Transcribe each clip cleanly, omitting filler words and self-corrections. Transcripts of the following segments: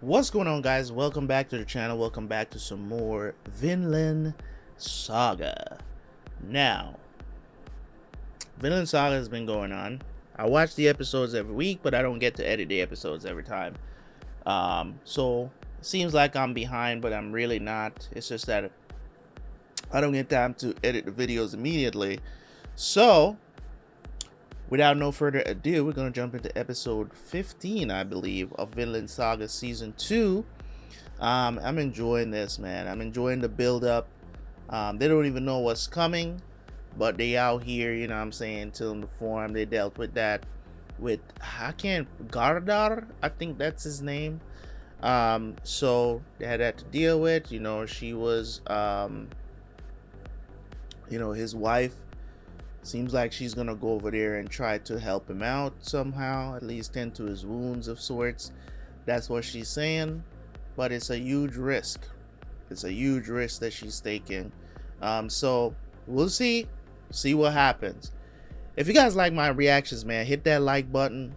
What's going on, guys? Welcome back to the channel. Welcome back to some more Vinland Saga. Now, Vinland Saga has been going on. I watch the episodes every week, but I don't get to edit the episodes every time. So it seems like I'm behind, but I'm really not. It's just that I don't get time to edit the videos immediately. So without no further ado, we're going to jump into episode 15, I believe, of Vinland Saga Season 2. I'm enjoying this, man. I'm enjoying the build-up. They don't even know what's coming, but they out here, you know what I'm saying, tilling the form. They dealt with that with, Gardar, I think that's his name. So they had that to deal with. You know, she was, his wife. Seems like she's gonna go over there and try to help him out somehow, at least tend to his wounds of sorts. That's what she's saying, but it's a huge risk. It's a huge risk that she's taking. So we'll see what happens. If you guys like my reactions, man, hit that like button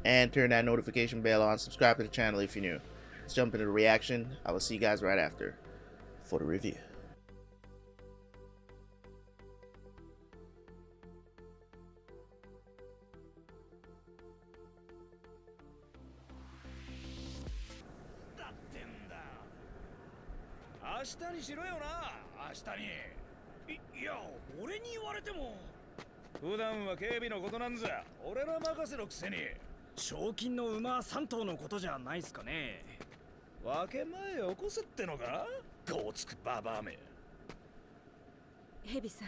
and turn that notification bell on. Subscribe to the channel if you're new. Let's jump into the reaction. I will see you guys right after for the review.ヘビさん、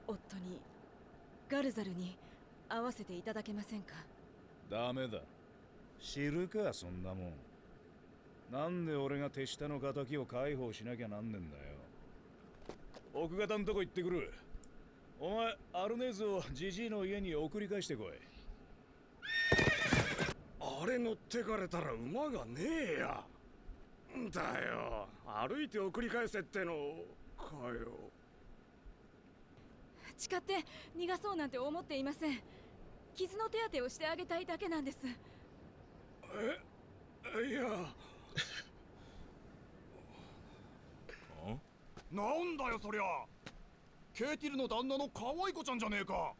夫にガルザルに会わせていただけませんか？ダメだ。知るかそんなもん。なんで俺が手下の仇を解放しなきゃなんねんだよ。奥方んとこ行ってくる。お前アルネーズをジジイの家に送り返してこい。あれ乗ってかれたら馬がねえや。だよ、歩いて送り返せってのかよ。誓って逃がそうなんて思っていません。傷の手当てをしてあげたいだけなんです。いや。なんだよそりゃ。ケーティルの旦那の可愛い子ちゃんじゃねえか。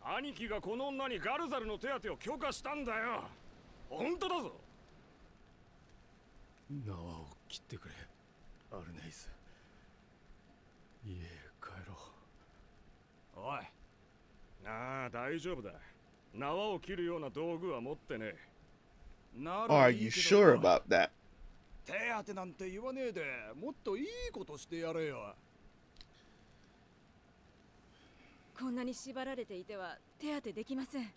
兄貴がこの女にガルザルの手当てを許可したんだよ。本当だぞ。縄を切ってくれ、アルネイズ。家へ帰ろう。おい。ああ、大丈夫だ。縄を切るような道具は持ってねえ。Are you sure about that? 手当てなんて言わねえで、もっといいことしてやれよ。こんなに縛られていては手当てできません。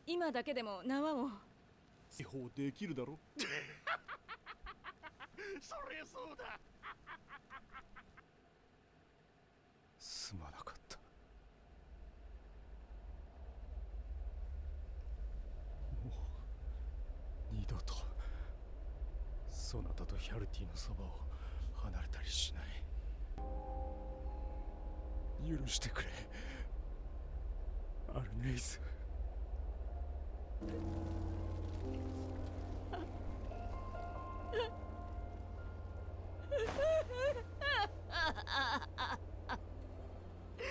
今だけでも縄を。司法できるだろ。それそうだ。すまなかった。もう二度とそなたとヒャルティのそばを離れたりしない。許してくれ、アルネイズ。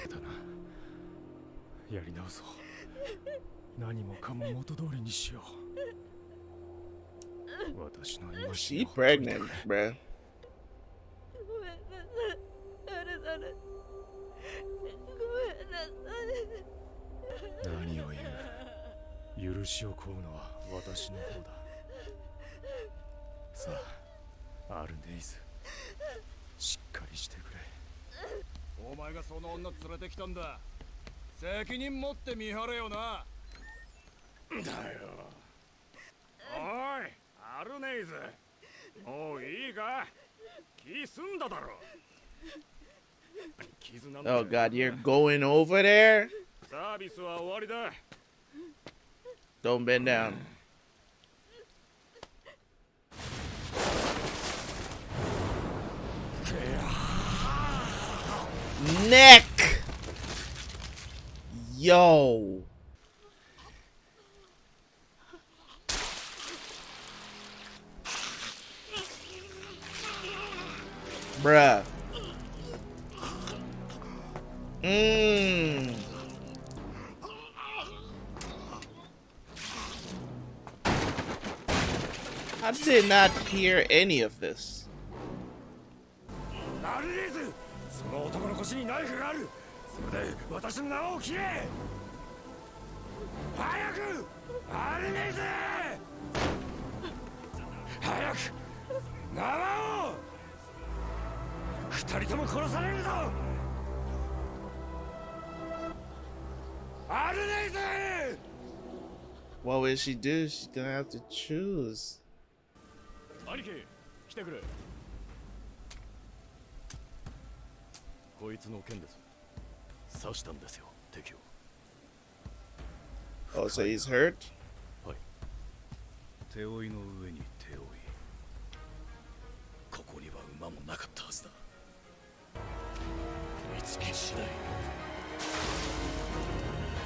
だな、やり直そう。何もかも元通りにしよう。私の今し She pregnant, bruh. ごめんなさい、ガルザル。ごめんなさい。何を言う。許しを請うのは私の方だ。さあ、アルネイズ、しっかりしてくれ。お前がその女連れてきたんだ。責任持って見張れよな。だよ。おい、アルネイズ、もういいか。気済んだだろ。Oh God, you're going over there? サービスは終わりだ。Don't bend down. Neck! Yo! Bruh. Mmm. I did not hear any of this. アルネーズ、その男の腰にナイフがある。それで私の縄を切れ。早く、アルネーズ。早く、縄を。二人とも殺されるぞ。アルネーズ。What will she do? She's gonna have to choose. 兄貴、来てくれ。こいつの件です。刺したんですよ、敵を。Oh, so he's hurt? はい。手負いの上に手負い。ここには馬もなかったはずだ。見つけしない。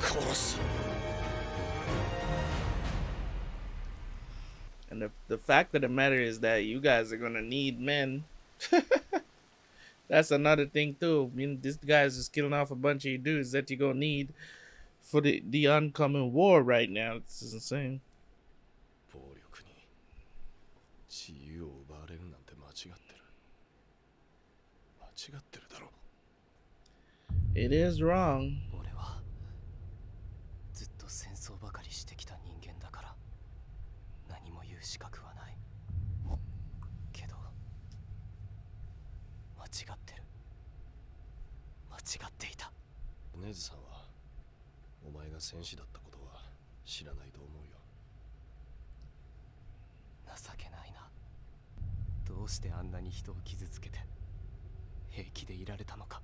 殺す。And the fact of the matter is that you guys are gonna need men. That's another thing too. I mean, this guy's just killing off a bunch of dudes that you're gonna need for the oncoming war right now. This is insane. 暴力に自由を奪われるなんて間違ってる。間違ってるだろ。It is wrong. 俺はずっと戦争ばかりしてきた人間だから何も言う資格はない。けど間違ってる。間違っていた。ネズさんはお前が戦士だったことは知らないと思うよ。情けないな。どうしてあんなに人を傷つけて平気でいられたのか。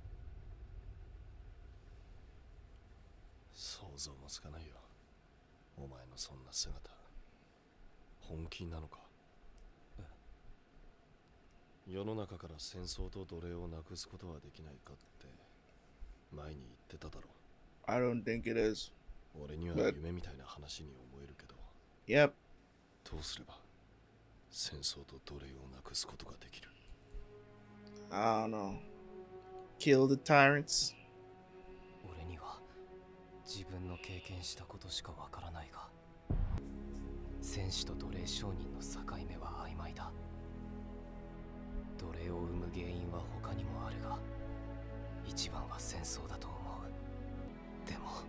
想像もつかないよ。お前のそんな姿。本気なのか。世の中から戦争と奴隷をなくすことはできないかって前に言ってただろ。I don't think it is. 俺には夢みたいな話に思えるけど。Yep. どうすれば戦争と奴隷をなくすことができる。 I don't know. Kill the tyrants. 俺には自分の経験したことしかわからないが、戦士と奴隷商人の境目は曖昧だ。奴隷を生む原因は他にもあるが、一番は戦争だと思う。でも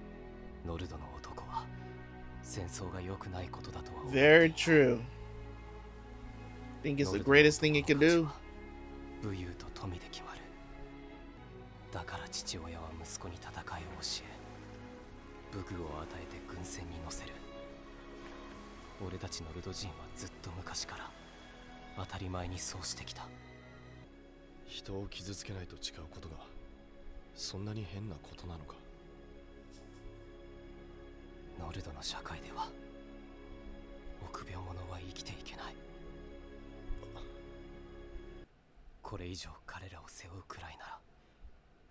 ノルドの男は戦争が良くないことだとは思う。 Very true. I think it's the greatest thing he can do. 武勇と富で決まる。だから父親は息子に戦いを教え、武具を与えて軍船に乗せる。俺たちノルド人はずっと昔から当たり前にそうしてきた。人を傷つけないと誓うことがそんなに変なことなのか。ノルドの社会では臆病者は生きていけない。これ以上彼らを背負うくらいなら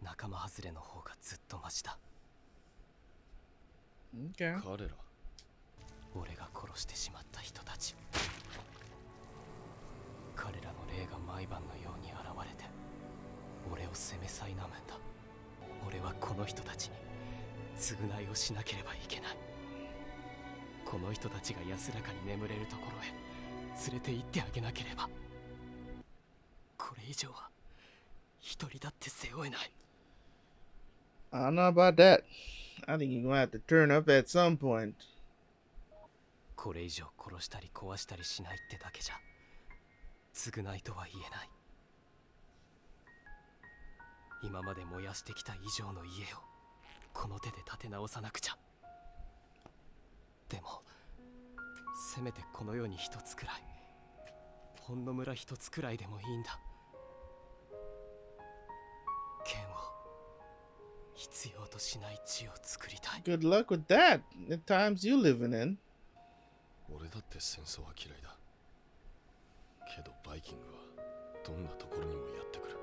仲間外れの方がずっとマシだ。 Okay. 彼ら。俺が殺してしまった人たち。彼らの霊が毎晩のように現れて俺を責め苛むんだ。俺はこの人たちに償いをしなければいけない。この人たちが安らかに眠れるところへ連れて行ってあげなければ。これ以上は一人だって背負えない。 I don't know about that. I think you're gonna have to turn up at some point. これ以上殺したり壊したりしないってだけじゃ償いとは言えない。今まで燃やしてきた以上の家をこの手で立て直さなくちゃ。でもせめてこの世に一つくらい、ほんの村一つくらいでもいいんだ。剣を必要としない地を作りたい。 Good luck with that. The times you living in. 俺だって戦争は嫌いだ。けどバイキングはどんなところにもやってくる。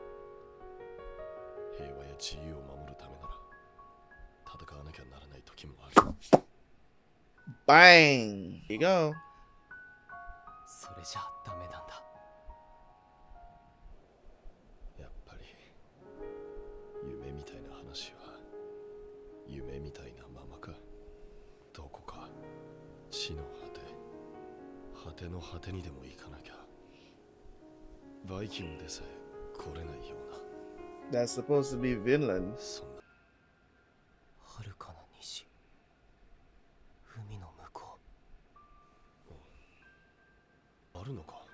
平和や自由を守るためなら戦わなきゃならない時もある。 Bang! Here you go. それじゃダメなんだ。やての果てにでも行かなきゃ。バイキングでさえ来れないような。 That's supposed to be Vinland. そんな遥かな西、海の向こあるのか、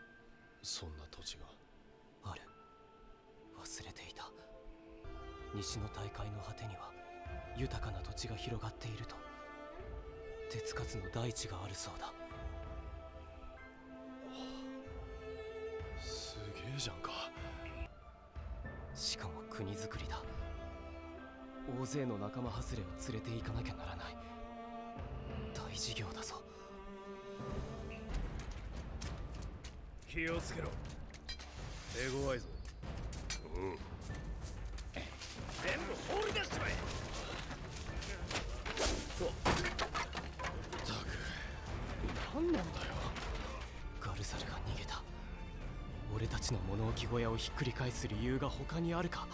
そんな土地が。う。ある。忘れていた。西の大海の果てには豊かな土地が広がっていると。手つかずの大地があるそうだ。すげえじゃんか。しかも国づくりだ。大勢の仲間外れを連れて行かなきゃならない。大事業だぞ。気をつけろ。手強いぞ。全部放り出しちまえ。ったく何なんだよ。ガルザルが逃げた。俺たちの物置小屋をひっくり返す理由が他にあるか。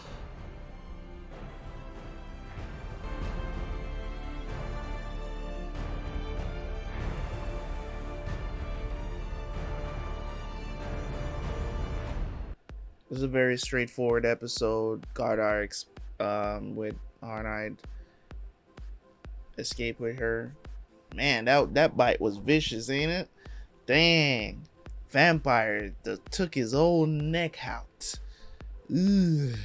This is a very straightforward episode. Gardar with Arnheid escape with her. Man, that bite was vicious, ain't it? Dang. Vampire took his own neck out. Ugh.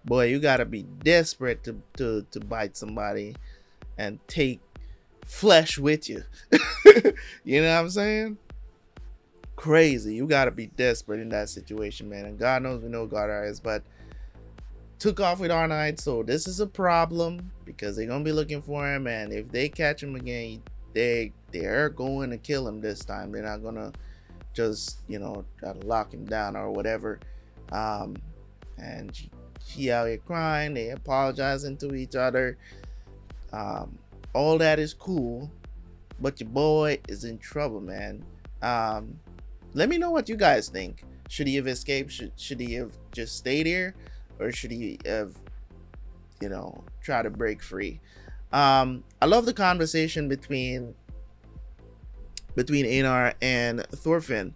Boy, you gotta be desperate to bite somebody and take flesh with you. You know what I'm saying? Crazy. You gotta be desperate in that situation, man. And God knows we know Gardar is, but took off with Arnheid, so this is a problem because they're gonna be looking for him, and if they catch him again, they're going to kill him this time. They're not gonna just, you know, try to lock him down or whatever. And she out here crying, they apologizing to each other. All that is cool, but your boy is in trouble, man. Let me know what you guys think. Should he have escaped? Should he have just stayed here, or should he have, you know, try to break free? I love the conversation between Einar and Thorfinn,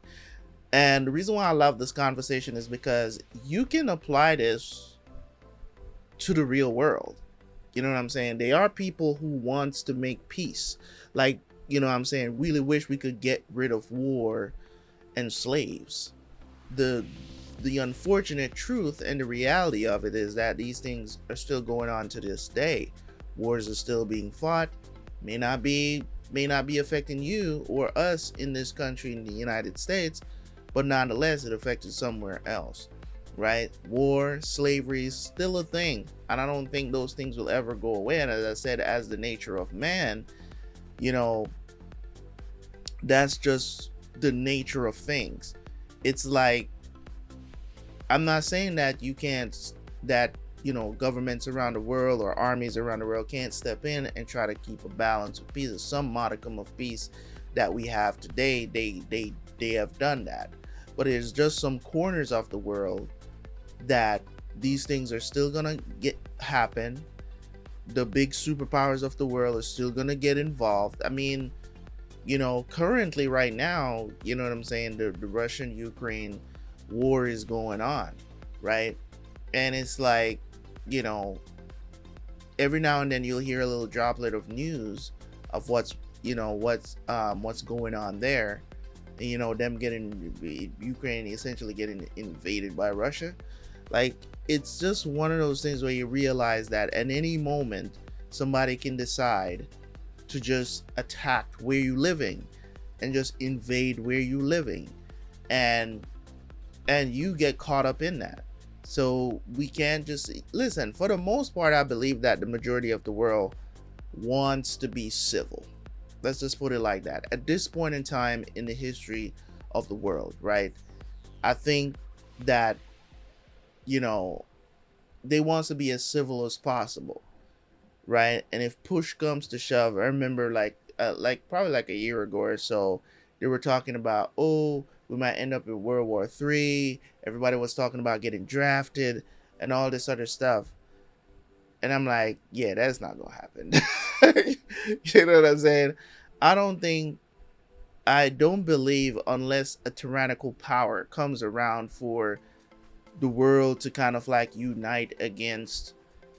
and the reason why I love this conversation is because you can apply this to the real world. You know what I'm saying? They are people who wants to make peace. Like, you know what I'm saying, really wish we could get rid of war and slaves. The unfortunate truth and the reality of it is that these things are still going on to this day. Wars are still being fought. May not be affecting you or us in this country in the United States, but nonetheless it affected somewhere else, right? War, slavery is still a thing, and I don't think those things will ever go away. And as I said, as the nature of man, you know, that's just the nature of things. It's like, I'm not saying that you can't, that, you know, governments around the world or armies around the world can't step in and try to keep a balance of peace, or some modicum of peace that we have today. They have done that, but it's just some corners of the world that these things are still gonna happen. The big superpowers of the world are still gonna get involved. I mean, you know, currently right now, you know what I'm saying, the Russian-Ukraine war is going on, right? And it's like, you know, every now and then you'll hear a little droplet of news of what's going on there. And, you know, them getting, Ukraine essentially getting invaded by Russia. Like, it's just one of those things where you realize that at any moment somebody can decide to just attack where you're living and just invade where you're living, and you get caught up in that. So we can't just listen. For the most part, I believe that the majority of the world wants to be civil. Let's just put it like that. At this point in time in the history of the world, right? I think that, you know, they want to be as civil as possible, right? And if push comes to shove, I remember like probably like a year ago or so, they were talking about, oh, we might end up in World War III. Everybody was talking about getting drafted and all this other stuff. And I'm like, yeah, that's not gonna happen. You know what I'm saying? I don't think I don't believe, unless a tyrannical power comes around for the world to kind of like unite against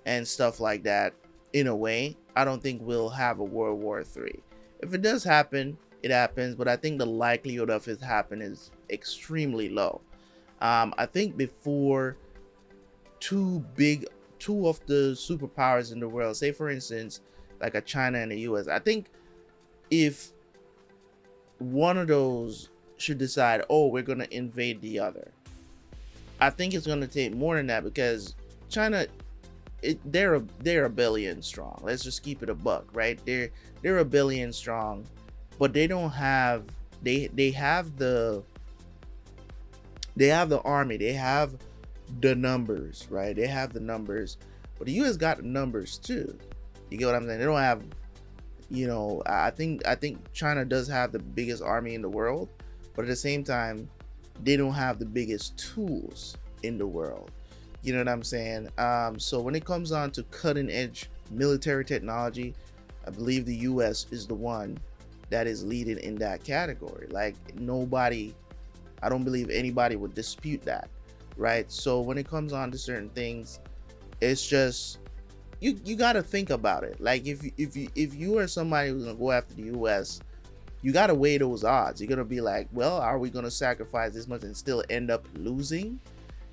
and stuff like that, in a way, I don't think we'll have a World War III. If it does happen, it happens, but I think the likelihood of it happening is extremely low. I think before two of the superpowers in the world, say for instance like a China and the US, I think if one of those should decide, oh, we're gonna invade the other, I think it's gonna take more than that, because China, they're a billion strong. Let's just keep it a buck, right? They're a billion strong, but they don't have, they have the army, they have the numbers, right? They have the numbers, but the US got the numbers too. You get what I'm saying? They don't have, you know, I think China does have the biggest army in the world, but at the same time, they don't have the biggest tools in the world. You know what I'm saying? So when it comes on to cutting edge military technology, I believe the US is the one that is leading in that category. Like nobody, I don't believe anybody would dispute that, right? So when it comes on to certain things, it's just, you got to think about it. Like if you are somebody who's gonna go after the US, you got to weigh those odds. You're gonna be like, well, are we gonna sacrifice this much and still end up losing?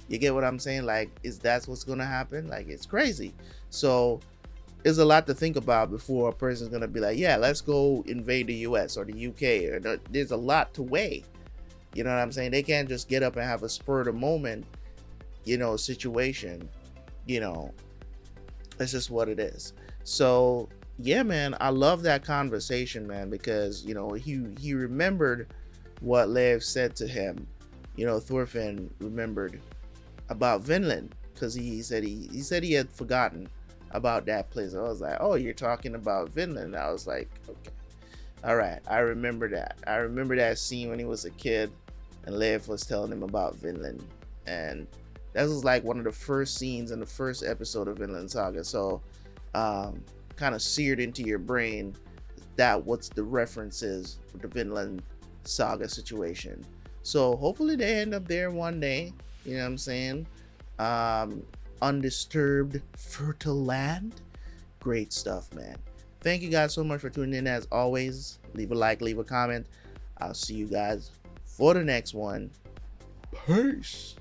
You get what I'm saying? Like, is that what's gonna happen? Like, it's crazy. So there's a lot to think about before a person's gonna be like, yeah, let's go invade the US or the UK. Or there's a lot to weigh. You know what I'm saying? They can't just get up and have a spur of the moment, you know, situation. You know, that's just what it is. So yeah, man, I love that conversation, man, because, you know, he remembered what Lev said to him. You know, Thorfinn remembered about Vinland, because he said he had forgotten about that place. I was like, oh, you're talking about Vinland. I was like, okay, all right, I remember that. I remember that scene when he was a kid and Lev was telling him about Vinland, and that was like one of the first scenes in the first episode of Vinland Saga. So kind of seared into your brain that what's the references with the Vinland Saga situation. So hopefully they end up there one day. You know what I'm saying? Undisturbed, fertile land. Great stuff, man. Thank you guys so much for tuning in. As always, leave a like, leave a comment. I'll see you guys for the next one. Peace.